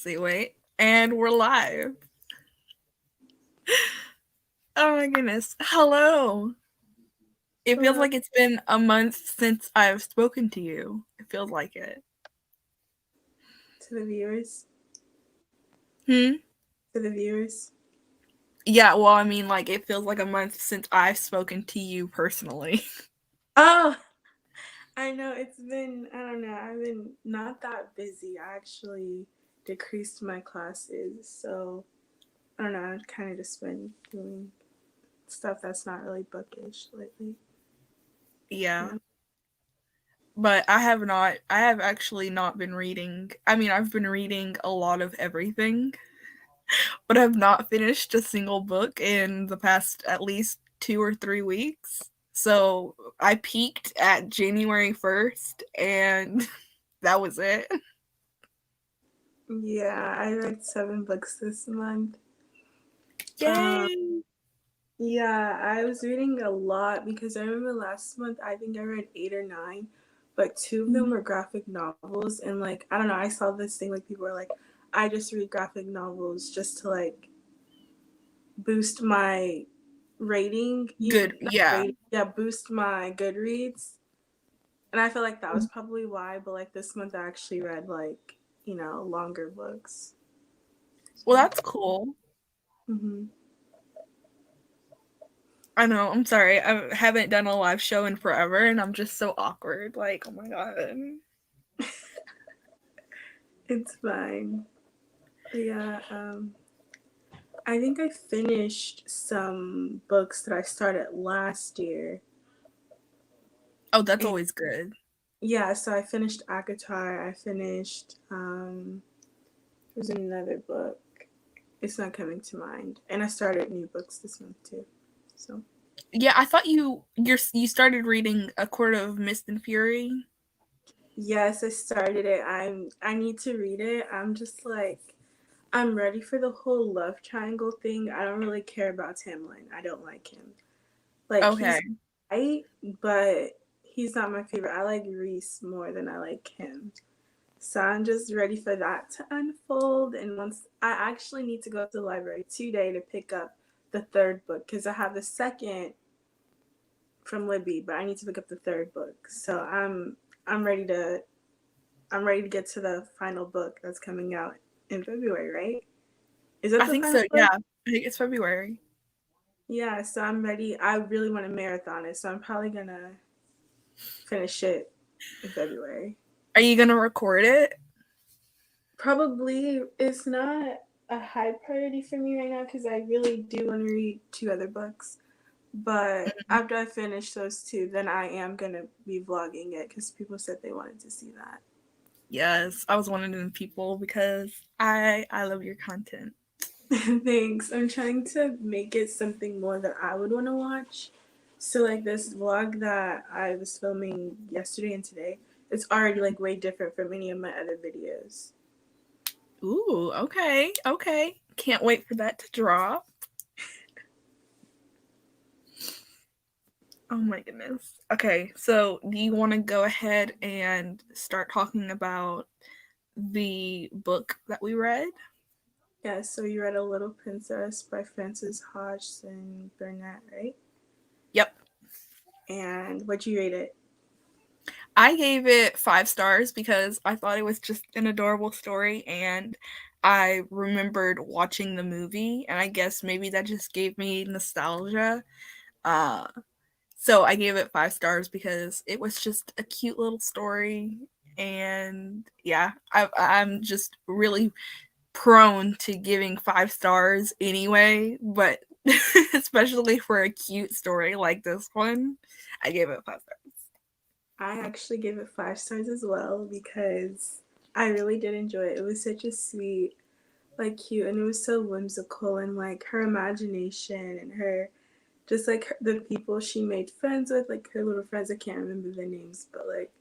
See, wait. And we're live. Oh my goodness. Hello. It feels Hello like it's been a month since I've spoken to you. It feels like it. to the viewers. Hmm? To the viewers. Yeah, well, I mean, like, it feels like a month since I've spoken to you personally. Oh, I know it's been. I don't know. I've been not that busy. I actually decreased my classes, so I don't know. I've kind of just been doing stuff that's not really bookish lately. Yeah. Yeah. But I have actually not been reading. I mean, I've been reading a lot of everything, but I've not finished a single book in the past at least 2 or 3 weeks. So I peaked at January 1st, and that was it. Yeah, I read 7 books this month. Um, Yay! yeah, I was reading a lot because I remember last month I think I read 8 or 9, but two of them were graphic novels, and like I don't know, I saw this thing like people were like, I just read graphic novels just to like boost my rating, Good. not Yeah. rating, yeah, boost my Goodreads, and I feel like that was probably why. But like this month I actually read like longer books. Well, So. that's cool. Hmm. I know. I'm sorry. I haven't done a live show in forever, and I'm just so awkward. Like, oh my god. It's fine. Yeah, I think I finished some books that I started last year. Oh, that's And always good. yeah, so I finished Akatar. I finished there's another book. It's not coming to mind. And I started new books this month too. So Yeah, I thought you started reading A Court of Mist and Fury. yes, I started it. I need to read it. I'm just like I'm ready for the whole love triangle thing. I don't really care about Tamlin. I don't like him. Like Okay. he's right, but he's not my favorite. I like Reese more than I like him. So I'm just ready for that to unfold. And once I actually need to go to the library today to pick up the third book because I have the second from Libby, but I need to pick up the third book. So I'm ready to I'm ready to get to the final book that's coming out in February, right? Is that I the think final so. Yeah. book? I think it's February. Yeah, so I'm ready. I really want to marathon it, so I'm probably gonna finish it in February. Are you gonna record it? Probably it's not a high priority for me right now because I really do want to read two other books. But after I finish those two, then I am gonna be vlogging it because people said they wanted to see that. Yes, I was one of them people because I love your content. Thanks. I'm trying to make it something more that I would want to watch. So like this vlog that I was filming yesterday and today, it's already like way different from any of my other videos. Ooh, okay, okay. Can't wait for that to drop. Oh my goodness. Okay, so do you want to go ahead and start talking about the book that we read? Yeah, so you read A Little Princess by Frances Hodgson Burnett, right? Yep. And what'd you rate it? I gave it 5 stars because I thought it was just an adorable story, and I remembered watching the movie, and I guess maybe that just gave me nostalgia. Uh, so I gave it 5 stars because it was just a cute little story, and yeah, I'm just really prone to giving 5 stars anyway, but especially for a cute story like this one, I gave it 5 stars. I actually gave it 5 stars as well because I really did enjoy it. It was such a sweet, like cute, and it was so whimsical and like her imagination and her just like the people she made friends with, like her little friends. I can't remember their names, but like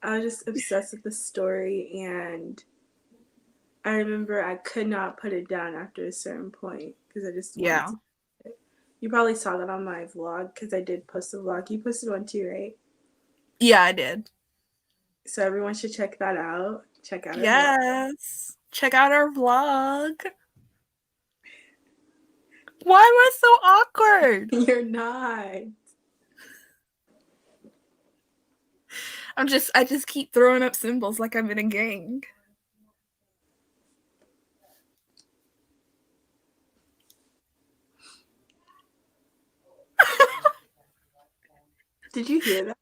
I was just obsessed with the story, and I remember I could not put it down after a certain point because I just wanted Yeah. to. You probably saw that on my vlog because I did post a vlog. You posted one too, right? Yeah, I did. So everyone should check that out. Check out her vlog. Yes. Check out our vlog. Why am I so awkward? You're not. I just keep throwing up symbols like I'm in a gang. Did you hear that?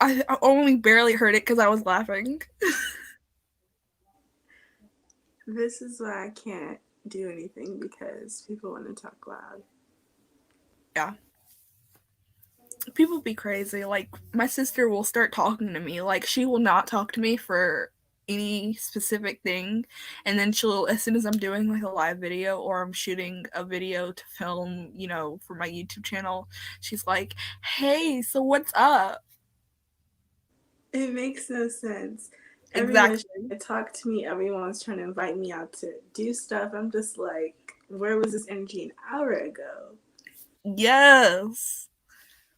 I only barely heard it because I was laughing. This is why I can't do anything because people want to talk loud. Yeah. People be crazy. Like, my sister will start talking to me. Like, she will not talk to me for any specific thing. And then she'll, as soon as I'm doing like a live video or I'm shooting a video to film, for my YouTube channel, she's like, hey, so what's up? It makes no sense. Everyone's Exactly. trying to talk to me. Everyone's trying to invite me out to do stuff. I'm just like, where was this energy an hour ago? Yes.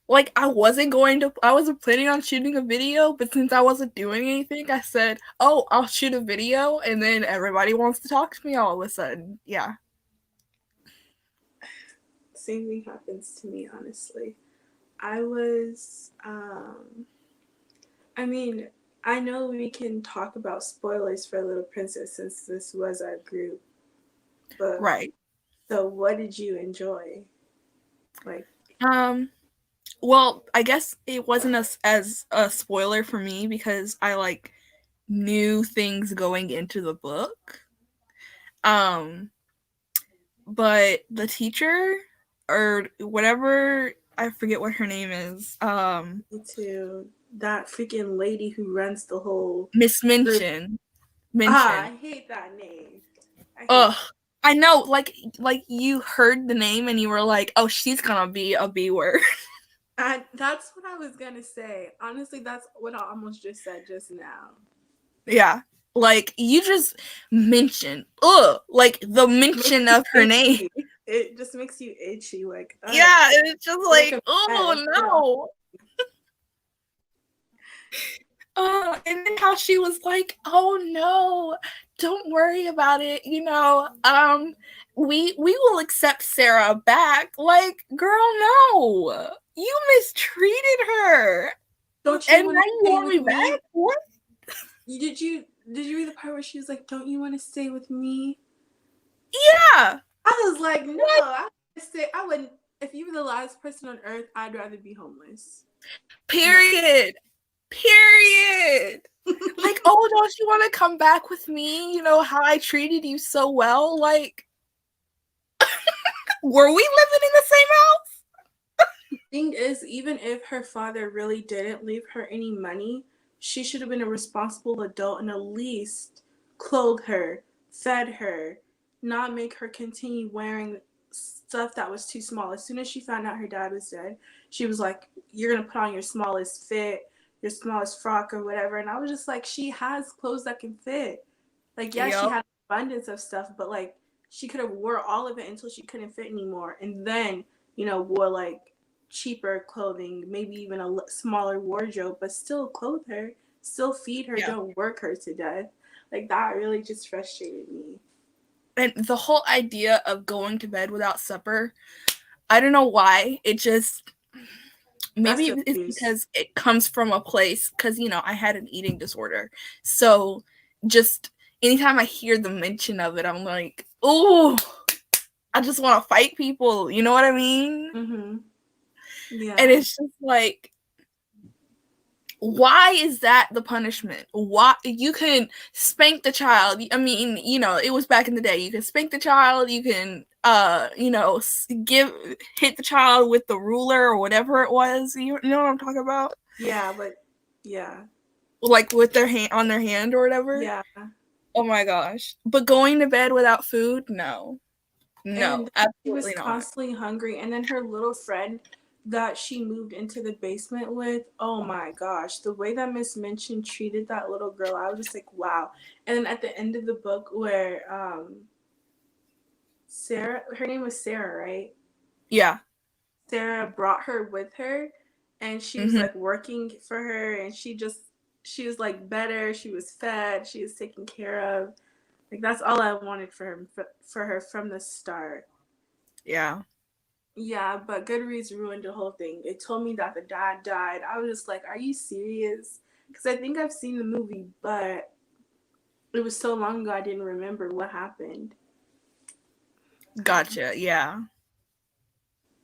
Like, I wasn't planning on shooting a video, but since I wasn't doing anything, I said, oh, I'll shoot a video, and then everybody wants to talk to me all of a sudden. Yeah. Same thing happens to me, honestly. I was, I mean, I know we can talk about spoilers for Little Princess since this was our group book. Right. So, what did you enjoy? Like, Um, well, I guess it wasn't as a spoiler for me because I like knew things going into the book. Um, but the teacher or whatever, I forget what her name is. to that freaking lady who runs the whole Miss group. Minchin. Ah, Minchin. I hate that name. I hate Ugh. I know, like you heard the name and you were like, oh, she's gonna be a B word. that's what I was gonna say. Honestly, that's what I almost just said just now. Yeah. Like you just mentioned, ugh, like the Makes mention you of her name. itchy. It just makes you itchy. Like, Yeah, it's just like like, a mess. oh Get off. no. And then how she was like, "Oh no, don't worry about it. We will accept Sarah back." Like, girl, no, you mistreated her, Don't you and want now to you stay want with me back? me? What? Did you read the part where she was like, "Don't you want to stay with me?" Yeah. I was like, "No, What? I would say I wouldn't. If you were the last person on earth, I'd rather be homeless." No. Period. Period. Like, oh, don't you want to come back with me? You know how I treated you so well. Like, were we living in the same house? Thing is, even if her father really didn't leave her any money, she should have been a responsible adult and at least clothed her, fed her, not make her continue wearing stuff that was too small. As soon as she found out her dad was dead, she was like, "You're gonna put on your smallest fit, your smallest frock, or whatever." And I was just like, she has clothes that can fit. Like, yeah, she Yep. had abundance of stuff, but like, she could have wore all of it until she couldn't fit anymore, and then wore like cheaper clothing, maybe even a smaller wardrobe, but still clothe her, still feed her, Yeah. don't work her to death. Like, that really just frustrated me. And the whole idea of going to bed without supper, I don't know why. It just That's maybe it's abuse. because it comes from a place because I had an eating disorder. So just anytime I hear the mention of it, I'm like, oh, I just want to fight people. You know what I mean? Mhm. And Yeah. it's just like, why is that the punishment? Why you can spank the child? I mean, it was back in the day. You can spank the child. You can, give hit the child with the ruler or whatever it was. You know what I'm talking about? Yeah, but yeah. Like with their hand on their hand or whatever. Yeah. Oh my gosh! But going to bed without food? No, no, And she was absolutely not. constantly hungry. And then her little friend that she moved into the basement with, oh my gosh, the way that Miss Minchin treated that little girl, I was just like, wow. And then at the end of the book, where Sarah, her name was Sarah, right? Yeah. Sarah brought her with her, and she was Hmm. like working for her, and she was like better, she was fed, she was taken care of. Like that's all I wanted for her from the start. Yeah. Yeah, but Goodreads ruined the whole thing. It told me that the dad died. I was just like, "Are you serious?" Because I think I've seen the movie, but it was so long ago I didn't remember what happened. Gotcha. Yeah.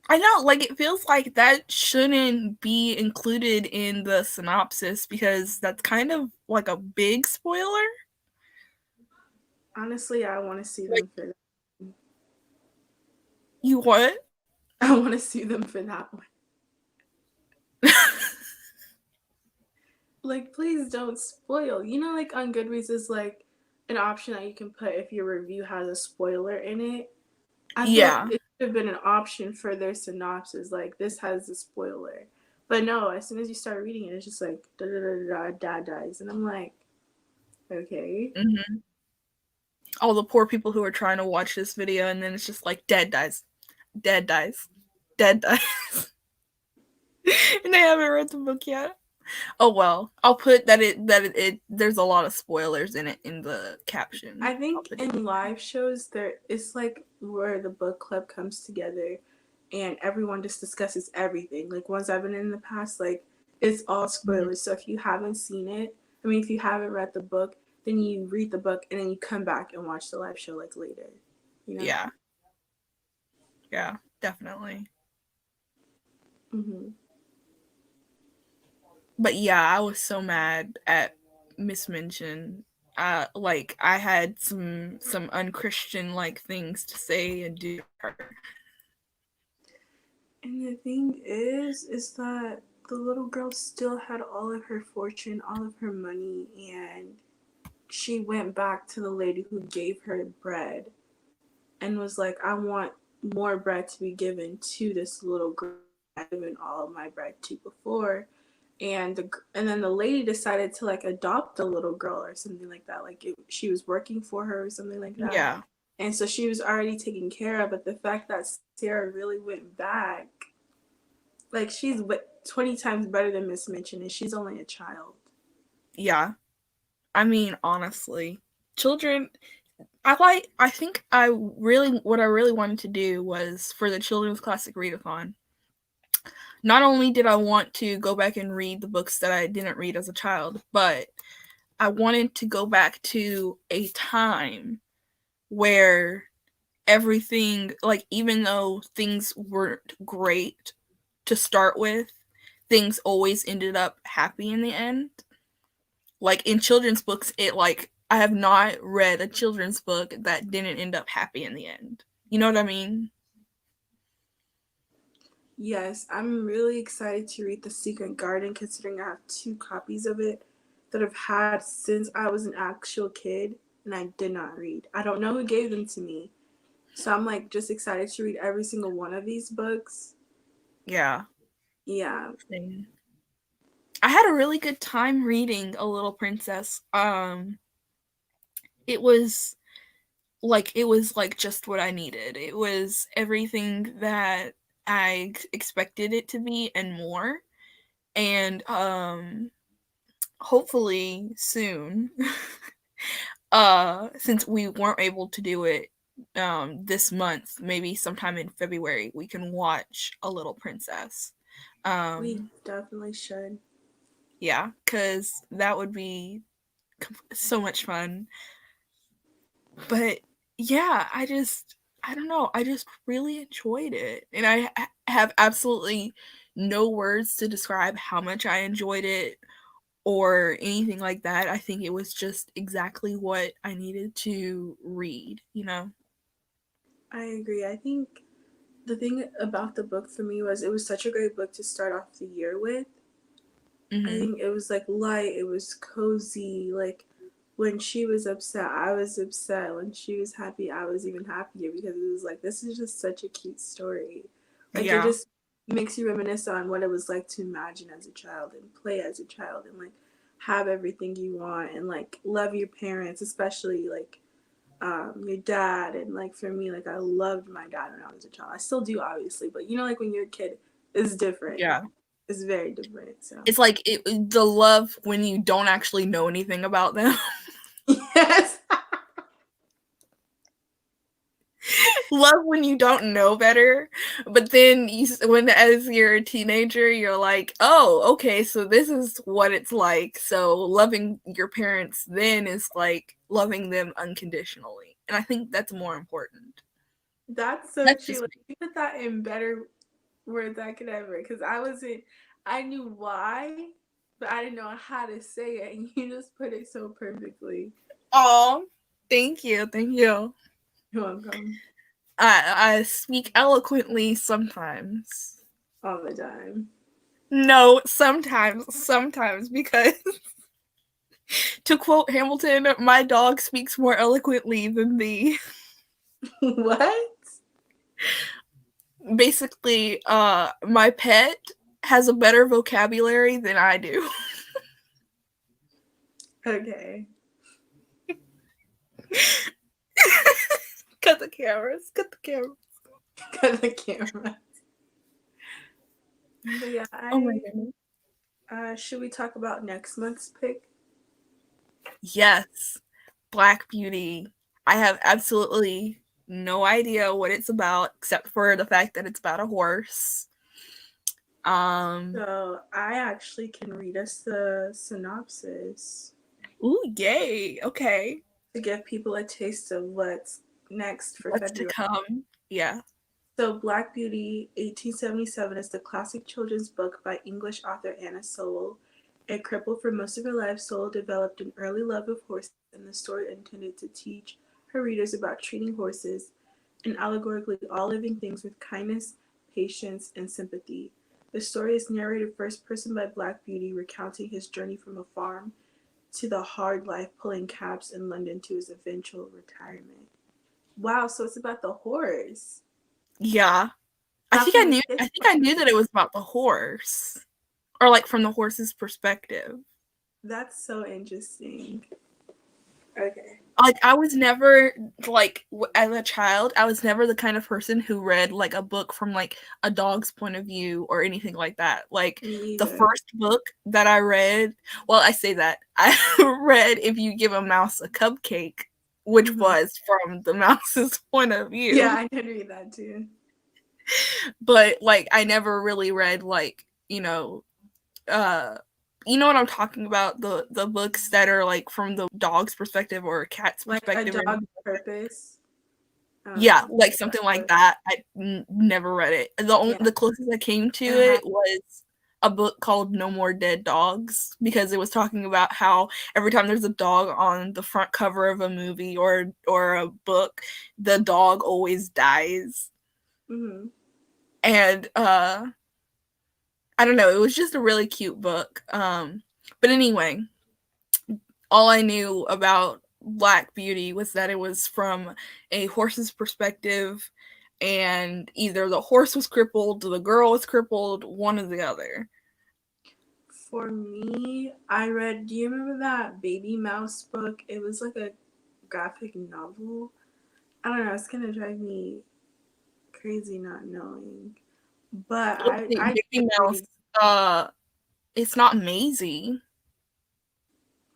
I know, like, it feels like that shouldn't be included in the synopsis because that's kind of like a big spoiler. Honestly, I want to sue Like, them for that. you what? I want to sue them for that one. Like, please don't spoil. You know, like on Goodreads is like an option that you can put if your review has a spoiler in it. I feel like Yeah. it should have been an option for their synopsis, like this has a spoiler. But no, as soon as you start reading it, it's just like da da da da dad dies, and I'm like, okay. Hmm. All the poor people who are trying to watch this video, and then it's just like dead dies, dead dies, dead dies, and they haven't read the book yet. Oh well, I'll put that it there's a lot of spoilers in it in the caption. I I'll think put it. in live shows there it's like where the book club comes together and everyone just discusses everything. Like ones I've been in the past, like it's all Mhm. spoilers. So if you haven't seen it, I mean if you haven't read the book, then you read the book and then you come back and watch the live show like later. You know? Yeah, yeah, definitely. Mm-hmm. But yeah, I was so mad at Miss Minchin. Like I had some unchristian like things to say and do to her. And the thing is that the little girl still had all of her fortune, all of her money, and she went back to the lady who gave her bread and was like, I want more bread to be given to this little girl I've given all of my bread to before. And then the lady decided to like adopt the little girl or something like that. Like she was working for her or something like that. Yeah, And so she was already taken care of. But the fact that Sarah really went back, like she's 20 times better than Miss Minchin, and she's only a child. yeah. I mean, honestly, children. I think what I really wanted to do was for the children's classic readathon. Not only did I want to go back and read the books that I didn't read as a child, but I wanted to go back to a time where everything, like, even though things weren't great to start with, things always ended up happy in the end. Like in children's books, it like I have not read a children's book that didn't end up happy in the end. You know what I mean? Yes, I'm really excited to read The Secret Garden considering I have two copies of it that I've had since I was an actual kid and I did not read. I don't know who gave them to me. So I'm like just excited to read every single one of these books. Yeah. Yeah. Same. I had a really good time reading A Little Princess. It was like just what I needed. It was everything that I expected it to be and more. And hopefully soon, since we weren't able to do it this month, maybe sometime in February, we can watch A Little Princess. We Um definitely should. yeah, cuz that would be so much fun. But yeah, I don't know, I just really enjoyed it. And have absolutely no words to describe how much I enjoyed it or anything like that. I think it was just exactly what I needed to read, you know? I agree. I think the thing about the book for me was it was such a great book to start off the year with. I Mhm. think it was like light, it was cozy. Like when she was upset, I was upset. When she was happy, I was even happier because it was like this is just such a cute story. Like it Yeah. just makes you reminisce on what it was like to imagine as a child and play as a child and like have everything you want and like love your parents, especially like your dad. And like for me, like I loved my dad when I was a child. I still do, obviously, but you know, like when you're a kid, it's different. Yeah. It's very different. So It's like the love when you don't actually know anything about them. yes, Love when you don't know better, but then when as you're a teenager, you're like, oh, okay, so this is what it's like. So loving your parents then is like loving them unconditionally, and I think that's more important. that's so That's true. just Like, me. you put that in better words I could ever. Because I wasn't. I knew why, but I didn't know how to say it, and you just put it so perfectly. Oh, thank you, thank you. You're welcome. I speak eloquently sometimes. All the time. No, sometimes because to quote Hamilton, my dog speaks more eloquently than thee. What? Basically, my pet has a better vocabulary than I do. Okay. Cut the cameras. Cut the cameras. Got the camera. But yeah, Oh my I goodness. should we talk about next month's pick? Yes, Black Beauty. I have absolutely no idea what it's about except for the fact that it's about a horse. Um. So I actually can read us the synopsis Ooh, yay. Okay. to give people a taste of what's next for What's to February. come? Yeah. So Black Beauty 1877 is the classic children's book by English author Anna Sewell. A cripple for most of her life, Sewell developed an early love of horses, and the story intended to teach her readers about treating horses and allegorically all living things with kindness, patience, and sympathy. The story is narrated first person by Black Beauty, recounting his journey from a farm to the hard life pulling cabs in London to his eventual retirement. Wow, so it's about the horse. Yeah. Not from the I kid's think I point of knew that view. it was about the horse. Or like from the horse's perspective. That's so interesting. Okay. Like I was never like as a child, I was never the kind of person who read like a book from like a dog's point of view or anything like that. Like Me the either. first book that I read, well, I say that I read If You Give a Mouse a Cupcake, which Hmm. was from the mouse's point of Yeah, view. I did read that too. But like I never really read like, uh you know what I'm talking about, the books that are like from the dog's perspective or a cat's Like a perspective or dog's anything like that. purpose. I don't know Yeah, if you like read that something like book. that. Never read it. Yeah, The closest I came to it has. it was a book called No More Dead Dogs because it was talking about how every time there's a dog on the front cover of a movie or a book, the dog always dies. Hmm. And I don't know, it was just a really cute book. But anyway, all I knew about Black Beauty was that it was from a horse's perspective, and either the horse was crippled, the girl was crippled, one or the other. For me, I read. Do you remember that Baby Mouse book? It was like a graphic novel. I don't know. It's gonna drive me crazy not knowing. But Let's see, I Mickey Mouse. agree. Uh, it's not Maisie.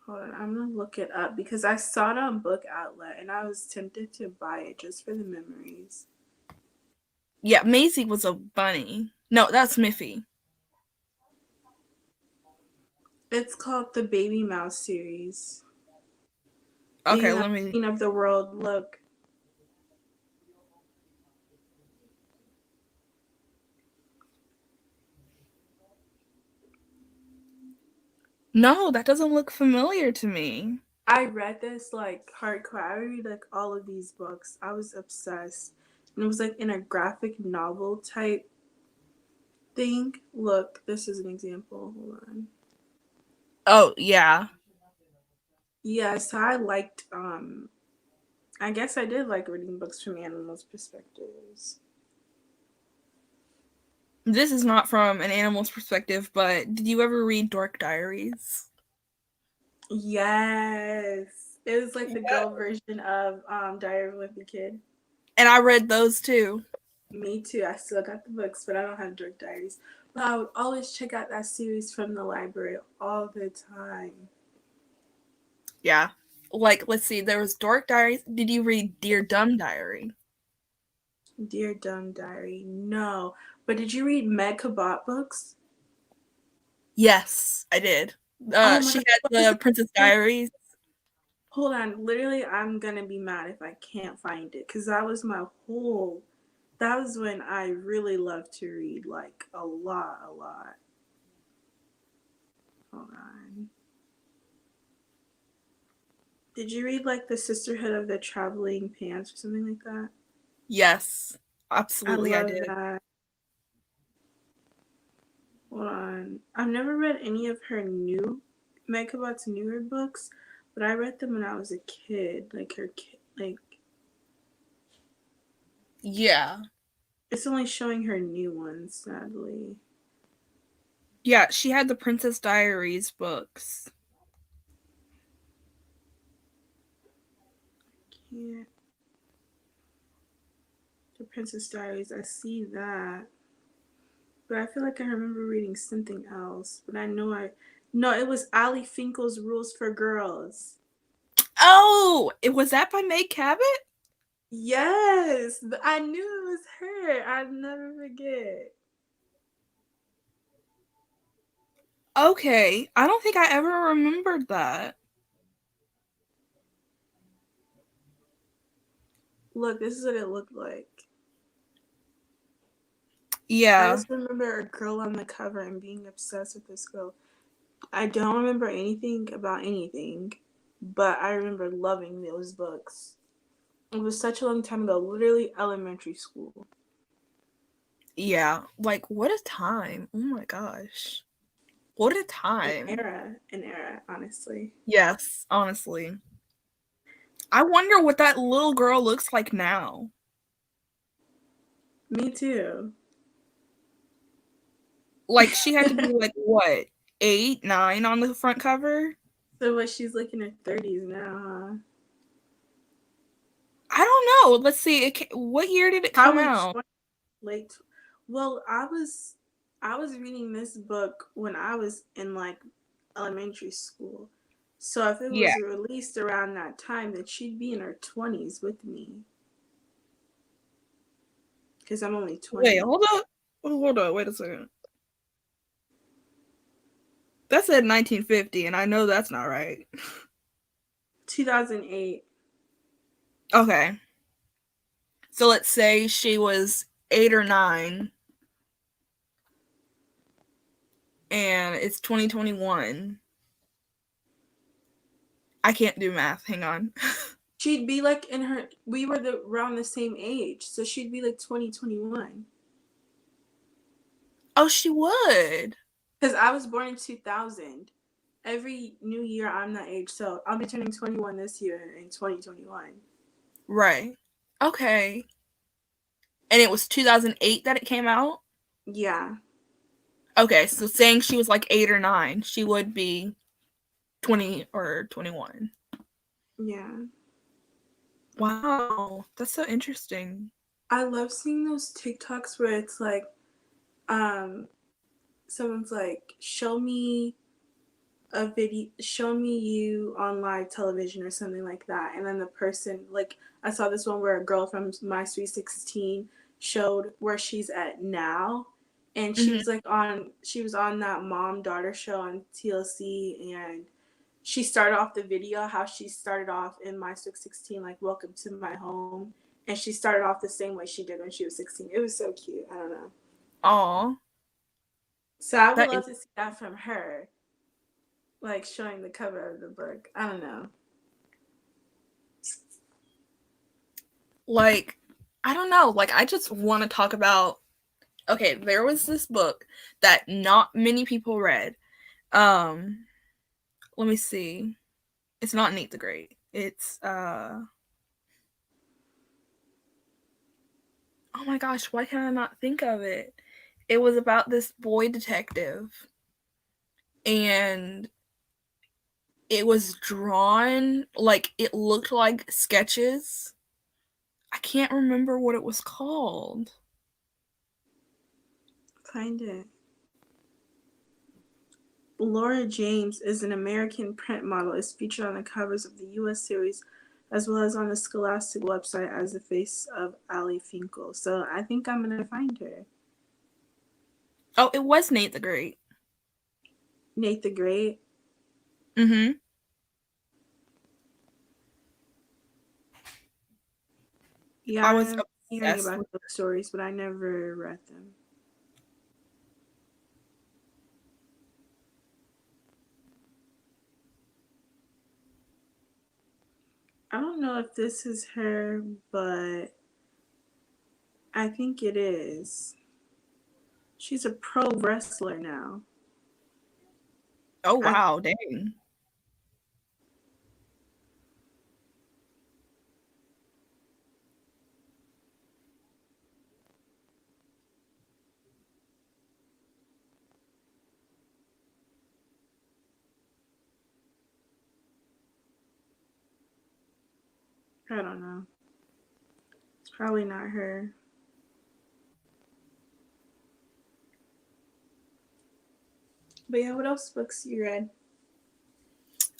Hold on, I'm gonna look it up because I saw it on Book Outlet and I was tempted to buy it just for the memories. Yeah, Maisie was a bunny. No, that's Miffy. It's called the Baby Mouse series. Okay, Being the let me. queen of the world. Look, No, that doesn't look familiar to me. I read this like hardcore. I read like all of these books. I was obsessed, and it was like in a graphic novel type thing. Look, this is an example. Hold on. Oh, yeah. Yeah, so I liked. I guess I did like reading books from animals' perspectives. This is not from an animal's perspective, but did you ever read Dork Diaries? Yes. It was like the Yeah. girl version of Diary of a Wimpy Kid. And I read those too. Me too. I still got the books, but I don't have Drug Diaries. I would always check out that series from the library all the time. Yeah. Like, let's see, there was Dork Diaries. Did you read Dear Dumb Diary? Dear Dumb Diary, no. But did you read Meg Cabot books? Yes, I did. Oh my She god, had what was the Princess it? Diaries. Hold on, literally, I'm gonna be mad if I can't find it because that was my whole. That was when I really loved to read, like a lot, a lot. Hold on. Did you read like the Sisterhood of the Traveling Pants or something like that? Yes, I absolutely, I love did. that. Hold on. I've never read any of her new Meg Cabot's newer books, but I read them when I was a kid. Like her kid, like Yeah. it's only showing her new ones, sadly. Yeah, she had the Princess Diaries books. Can't. The Princess Diaries. I see that, but I feel like I remember reading something else. But I know I. No, it was Ali Finkel's Rules for Girls. Oh, it was that by Meg Cabot? Yes, I knew it was her. I'd never forget. Okay, I don't think I ever remembered that. Look, this is what it looked like. I Yeah, just remember a girl on the cover and being obsessed with this girl. I don't remember anything about anything, but I remember loving those books. It was such a long time ago, literally elementary school. yeah. Like, what a time. Oh my gosh. What a An time. era, an era, honestly. Yes, honestly. I wonder what that little girl looks like now. Me too. Like, she had to be like, what, 8, 9 on the front cover? So what? She's like in her 30s now, I don't know. Let's see. What year did it huh? come Probably out? late. Well, I was reading this book when I was in like elementary school. So if it Yeah. was released around that time, then she'd be in her 20s with me because I'm only Wait, 20. hold up. Hold up. Wait a second. That said 1950, and I know that's not right. 2008. Okay. So let's say she was 8 or 9, and it's 2021. I can't do math. Hang on. She'd be like in her. We were around the same age, so she'd be like 2021. Oh, she would. Because I was born in 2000. Every new year, I'm that age, so I'll be turning 21 this year in 2021. Right. Okay. And it was 2008 that it came out? Yeah, Okay, so saying she was like 8 or 9, she would be 20 or 21. yeah. Wow, that's so interesting. I love seeing those TikToks where it's like, um, someone's like, show me you on live television or something like that. And then the person, like, I saw this one where a girl from My Sweet 16 showed where she's at now. And Mhm. she was on that mom daughter show on TLC. And she started off the video how she started off in My Sweet 16, like, welcome to my home. And she started off the same way she did when she was 16. It was so cute. I don't know. Aw, So I would that is love to see that from her, like showing the cover of the book. I don't know. like, I don't know, like, I just want to talk about. Okay, there was this book that not many people read. Um, Let me see. It's not Nate the Great. It's oh my gosh, why can I not think of it? It was about this boy detective, and it was drawn like it looked like sketches. I can't remember what it was called. Find it. Laura James is an American print model, is featured on the covers of the US series as well as on the Scholastic website as the face of Ali Finkel. So I think I'm gonna find her. Oh, it was Nate the Great. Nate the Great. Mm-hmm. Yeah, I I was remember hearing obsessed about with. those stories, but I never read them. I don't know if this is her, but I think it is. She's a pro wrestler now. Oh I wow, dang. I don't know. It's probably not her. But yeah, what else books you read?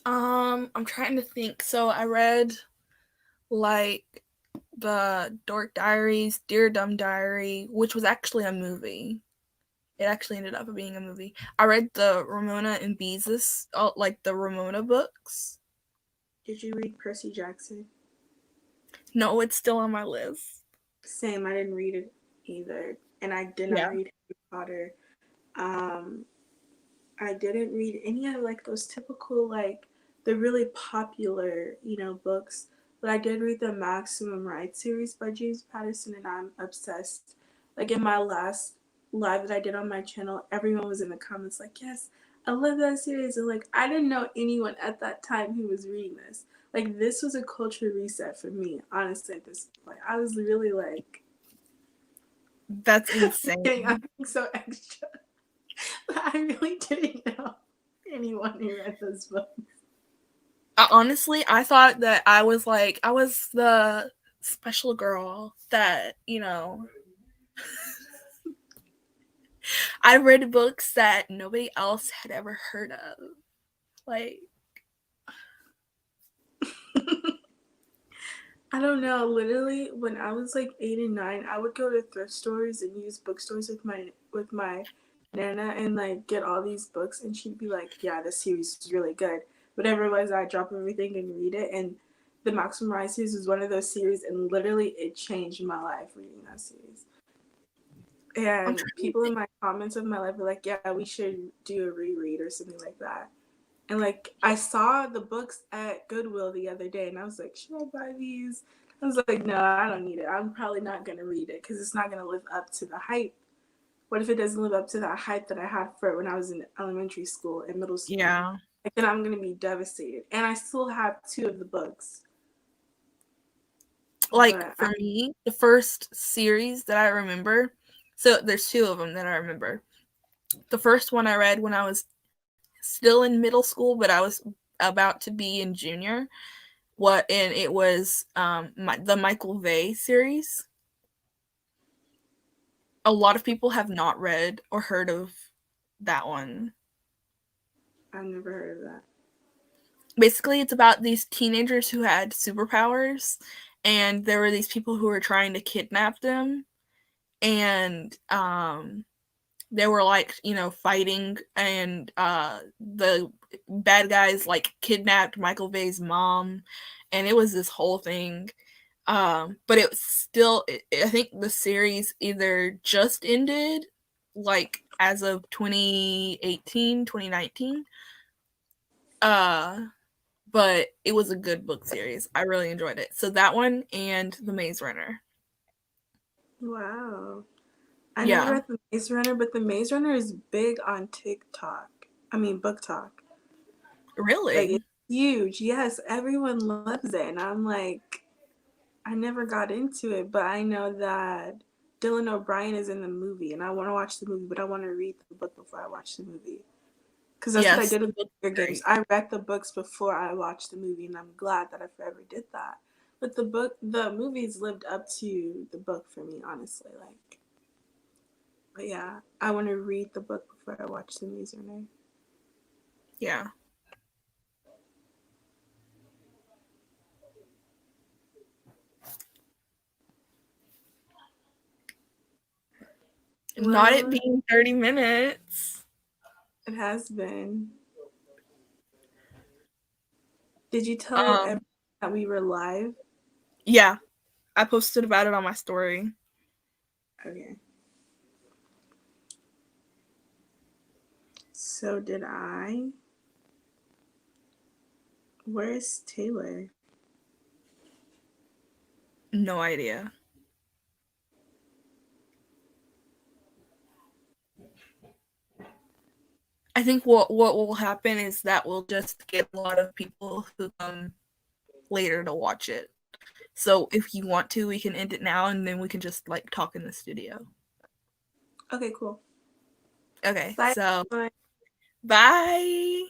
I'm trying to think. So I read like the Dork Diaries, Dear Dumb Diary, which was actually a movie. It actually ended up being a movie. I read the Ramona and Beezus, like the Ramona books. Did you read Percy Jackson? No, it's still on my list. Same, I didn't read it either. And I did not Yeah. read Harry Potter. Um, I didn't read any of like those typical like the really popular, books. But I did read the Maximum Ride series by James Patterson and I'm obsessed. Like in my last live that I did on my channel, everyone was in the comments like, yes, I love that series. And like I didn't know anyone at that time who was reading this. Like this was a culture reset for me, honestly, at this point. I was really like That's I'm insane. being so extra. I really didn't know anyone who read those books. Honestly, I thought that I was the special girl that, I read books that nobody else had ever heard of. Like, I don't know. Literally, when I was like 8 and 9, I would go to thrift stores and use bookstores with my nana and like get all these books, and she'd be like, "Yeah, this series is really good." Whatever it was, I drop everything and read it. And the Maximum Ride series was one of those series, and literally, it changed my life reading that series. I'm And trying to people in think. my comments of my life were like, "Yeah, we should do a reread or something like that." And like I saw the books at Goodwill the other day and I was like, should I buy these? I was like, no, I don't need it. I'm probably not going to read it because it's not going to live up to the hype. What if it doesn't live up to that hype that I had for it when I was in elementary school and middle school? Yeah. Like, then I'm going to be devastated. And I still have two of the books. Like, But for me, the first series that I remember, so there's two of them that I remember. The first one I read when I was still in middle school, but I was about to be in junior. And it was the Michael Vey series. A lot of people have not read or heard of that one. I've never heard of that. Basically, it's about these teenagers who had superpowers, and there were these people who were trying to kidnap them, and they were like, fighting, and the bad guys like kidnapped Michael Vey's mom, and it was this whole thing. But it was still, I think the series either just ended, like as of 2018, 2019. Uh, but it was a good book series. I really enjoyed it. So that one and The Maze Runner. Wow. I never Yeah. read The Maze Runner, but The Maze Runner is big on TikTok. I mean, Book Talk. Like, Really? it's huge. Yes, everyone loves it. And I'm like, I never got into it, but I know that Dylan O'Brien is in the movie, and I want to watch the movie, but I want to read the book before I watch the movie. Because that's what I Yes, did the with book's Hunger Games. great. I read the books before I watched the movie, and I'm glad that I forever did that. But the movies lived up to the book for me, honestly. Like, but yeah, I want to read the book before I watch the Maze Runner. Yeah. Not it Well, being 30 minutes. it has been. Did you tell Um, everyone that we were live? yeah, I posted about it on my story. Okay. So did I. Where's Taylor? No idea. I think what will happen is that we'll just get a lot of people who come later to watch it. So if you want to, we can end it now and then we can just like talk in the studio. Okay, cool. Okay, Bye. so Bye. bye.